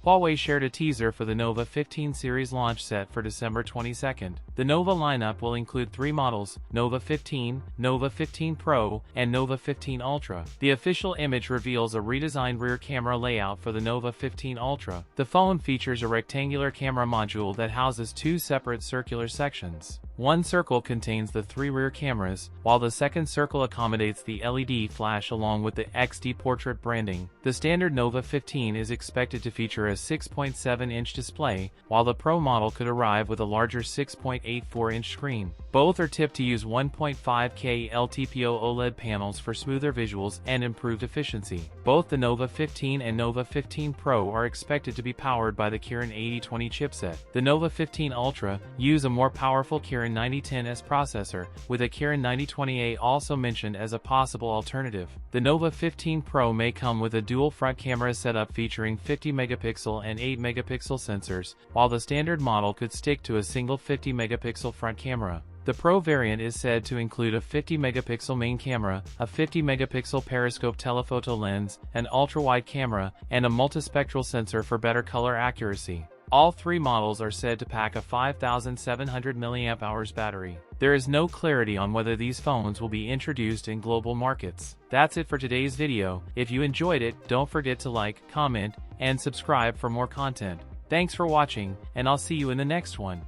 Huawei shared a teaser for the Nova 15 series launch set for December 22nd. The Nova lineup will include 3 models: Nova 15, Nova 15 Pro, and Nova 15 Ultra. The official image reveals a redesigned rear camera layout for the Nova 15 Ultra. The phone features a rectangular camera module that houses 2 separate circular sections. One circle contains the 3 rear cameras, while the second circle accommodates the LED flash along with the XD portrait branding. The standard Nova 15 is expected to feature a 6.7-inch display, while the Pro model could arrive with a larger 6.84-inch screen. Both are tipped to use 1.5K LTPO OLED panels for smoother visuals and improved efficiency. Both the Nova 15 and Nova 15 Pro are expected to be powered by the Kirin 8020 chipset. The Nova 15 Ultra use a more powerful Kirin 9010S processor, with a Kirin 9020A also mentioned as a possible alternative. The Nova 15 Pro may come with a dual front camera setup featuring 50-megapixel and 8-megapixel sensors, while the standard model could stick to a single 50-megapixel front camera. The Pro variant is said to include a 50-megapixel main camera, a 50-megapixel periscope telephoto lens, an ultra-wide camera, and a multispectral sensor for better color accuracy. All 3 models are said to pack a 5,700 mAh battery. There is no clarity on whether these phones will be introduced in global markets. That's it for today's video. If you enjoyed it, don't forget to like, comment, and subscribe for more content. Thanks for watching, and I'll see you in the next one.